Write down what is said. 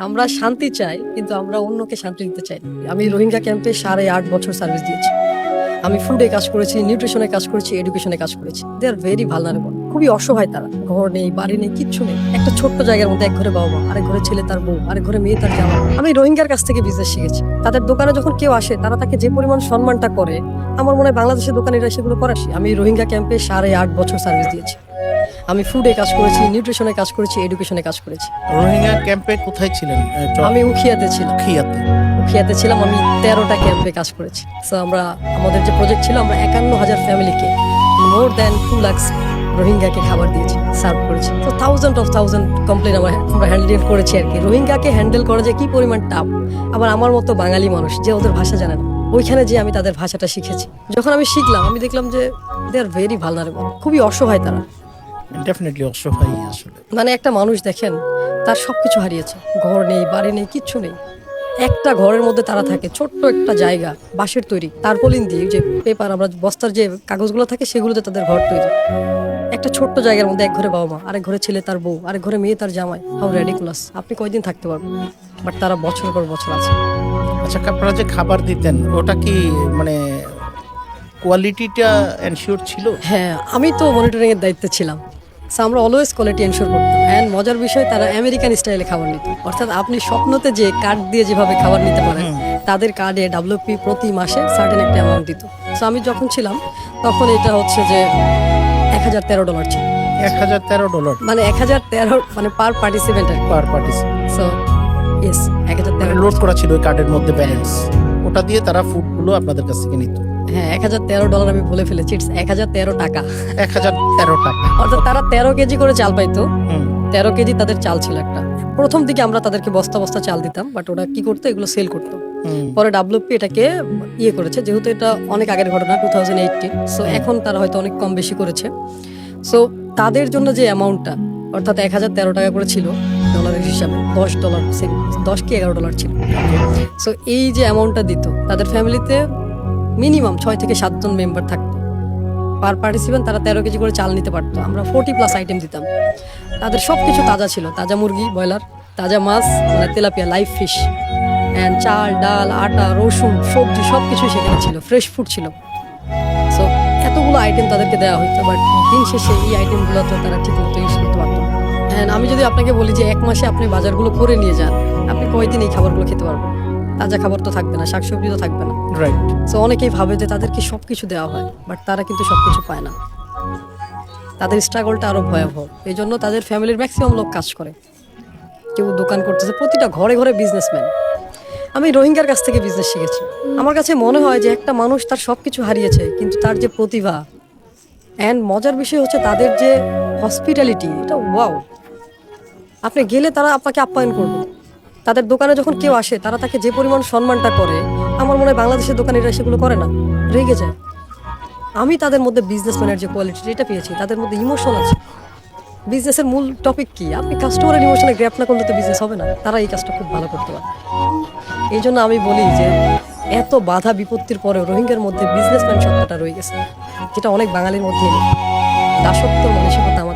আমরা শান্তি চাই, কিন্তু আমরা অন্যকে শান্তি দিতে চাই না। আমি রোহিঙ্গা ক্যাম্পে 8.5 বছর সার্ভিস দিয়েছি। আমি ফুডে কাজ করেছি, নিউট্রিশনে কাজ করেছি, এডুকেশনে কাজ করেছি। দে আর ভেরি ভালনারেবল, খুবই অসহায় তারা। ঘর নেই, বাড়ি নেই, কিচ্ছু নেই। একটা ছোট্ট জায়গার মধ্যে এক ঘরে বাবা মা, আরেক ঘরে ছেলে তার বউ, আরেক ঘরে মেয়ে তার জামা। আমি রোহিঙ্গার কাছ থেকে বিজনেস শিখেছি। তাদের দোকানে যখন কেউ আসে, তারা তাকে যে পরিমাণ সম্মানটা করে, আমার মনে হয় বাংলাদেশের দোকানিরা সেগুলো করে। আমি রোহিঙ্গা ক্যাম্পে 8.5 বছর সার্ভিস দিয়েছি। আমি ফুডে কাজ করেছি, নিউট্রিশনে কাজ করেছি, এডুকেশনে কাজ করেছি। রোহিঙ্গা ক্যাম্পে কোথায় ছিলেন? আমি উখিয়াতে ছিলাম। উখিয়াতে ছিলাম, আমি 13টা ক্যাম্পে কাজ করেছি। সো আমাদের যে প্রজেক্ট ছিল, আমরা 51,000 ফ্যামিলিকে মোর দ্যান 2 লাখ রোহিঙ্গাকে খাবার দিয়েছি, সার্ভ করেছি। তো থাউজেন্ড কমপ্লেন আমরা হ্যান্ডেল করেছি আর কি। রোহিঙ্গাকে হ্যান্ডেল করা যে কি পরিমাণ টাফ। আবার আমার মতো বাঙালি মানুষ যে ওদের ভাষা জানে না, ওইখানে যে আমি তাদের ভাষাটা শিখেছি। যখন আমি শিখলাম, আমি দেখলাম যে দে আর ভেরি ভালনারেবল, খুবই অসহায় তারা। ডেফিনেটলি অসহায় আসলে। মানে একটা মানুষ দেখেন, তার সবকিছু হারিয়েছে, ঘর নেই, বাড়ি নেই, কিচ্ছু নেই। একটা ঘরের মধ্যে তারা থাকে, ছোট্ট একটা জায়গা, বাঁশের তৈরি, তারপলিন দিয়ে যে পেপার, আমরা বস্তার যে কাগজগুলো থাকে, সেগুলোতে তাদের ঘর তৈরি। একটা ছোট্ট জায়গার মধ্যে এক ঘরে বাবা মা, আরেক ঘরে ছেলে তার বউ, আরেক ঘরে মেয়ে তার জামাই। How ridiculous! আপনি কয়দিন থাকতে পারবেন? বাট তারা বছর পর বছর আছে। আচ্ছা, আপনারা যে খাবার দিতেন, ওটা কি মানে কোয়ালিটিটা এনশিওর ছিল? হ্যাঁ, আমি তো মনিটরিং এর দায়িত্বে ছিলাম। So, আমরা অলওয়েজ কোয়ালিটি এনশোর করতাম। অ্যান্ড মজার বিষয়, তারা আমেরিকান স্টাইলে খাবার নিত। অর্থাৎ আপনি স্বপ্নতে যে কার্ড দিয়ে যেভাবে খাবার নিতে পারেন, তাদের কার্ডে ডাব্লিউপি প্রতি মাসে সার্টেন একটা অ্যামাউন্ট দিত। সো আমি যখন ছিলাম, তখন এটা হচ্ছে যে $1,013 ছিল। $1,013 মানে 1,013 মানে পার পার্টিসিপেন্ট। পার পার্টি। সো ইয়েস, 1,013 লোড করা ছিল ওই কার্ডের মধ্যে ব্যালেন্স, ওটা দিয়ে তারা ফুডগুলো আপনাদের কাছ থেকে নিত। হ্যাঁ, $1,013 আমি বলে ফেলেছি, ইটস 1,013 টাকা। 1,013 টাকা। অর্থাৎ তারা 13 কেজি করে চাল পাইতো। 13 কেজি তাদের চাল ছিল একটা। প্রথম দিকে আমরা তাদেরকে বস্তা বস্তা চাল দিতাম, বাট ওরা কি করতো, এগুলো সেল করতো। পরে ডাব্লিউপি এটাকে করেছে, যেহেতু এটা অনেক আগের ঘটনা, 2018। সো এখন তারা হয়তো অনেক কম বেশি করেছে। সো তাদের জন্য যে অ্যামাউন্টটা, অর্থাৎ 1,013 টাকা করে ছিল ডলারের হিসাবে, $10, $10 কি $11 ছিল। সো এই যে অ্যামাউন্টটা দিত, তাদের ফ্যামিলিতে মিনিমাম 6 থেকে 7 জন মেম্বার থাকতো। পার পার্টিসিপেন্ট তারা 13 কেজি করে চাল নিতে পারতো। আমরা 40+ আইটেম দিতাম। তাদের সবকিছু তাজা ছিল, তাজা মুরগি, ব্রয়লার, তাজা মাছ, মানে তেলাপিয়া, লাইভ ফিশ, অ্যান্ড চাল, ডাল, আটা, রসুন, সবজি, সবকিছুই সেখানে ছিল, ফ্রেশ ফুড ছিল। সো এতগুলো আইটেম তাদেরকে দেওয়া হইতো, বাট দিন শেষে এই আইটেমগুলো তো তারা ঠিক মতো ইউজ করতে পারতো না। অ্যান্ড আমি যদি আপনাকে বলি যে 1 মাসে আপনি বাজারগুলো করে নিয়ে যান, আপনি কয়দিন এই খাবারগুলো খেতে পারবেন? তাজা খাবার তো থাকবে না, শাকসবজি তো থাকবে না। রাইট। সো অনেকেই ভাবে যে তাদেরকে সবকিছু দেওয়া হয়, বাট তারা কিন্তু সবকিছু পায় না। তাদের স্ট্রাগলটা আরো ভয়াবহ। এই জন্য তাদের ফ্যামিলির ম্যাক্সিমাম লোক কাজ করে, কেউ দোকান করতেছে, প্রতিটা ঘরে ঘরে বিজনেসম্যান। আমি রোহিঙ্গার কাছ থেকে বিজনেস শিখেছি। আমার কাছে মনে হয় যে একটা মানুষ তার সবকিছু হারিয়েছে, কিন্তু তার যে প্রতিভা, অ্যান্ড মজার বিষয় হচ্ছে তাদের যে হসপিটালিটি, এটা ওয়াও। আপনি গেলে তারা আপনাকে আপ্যায়ন করবে। তাদের দোকানে যখন কেউ আসে, তারা তাকে যে পরিমাণ সম্মানটা করে, আমার মনে হয় বাংলাদেশের দোকানিরা সেগুলো করে না, রেগে যায়। আমি তাদের মধ্যে বিজনেসম্যানের যে কোয়ালিটি, এটা পেয়েছি। তাদের মধ্যে ইমোশন আছে। বিজনেসের মূল টপিক কি? আপনি কাস্টমারের ইমোশনে গ্র্যাপ না করলে তো বিজনেস হবে না। তারা এই কাজটা খুব ভালো করতে পারে। এই জন্য আমি বলি যে এত বাধা বিপত্তির পরেও রোহিঙ্গার মধ্যে বিজনেসম্যান সত্তাটা রয়ে গেছে, যেটা অনেক বাঙালির মধ্যে নেই। দাসত্ব মানসিকতা আমাদের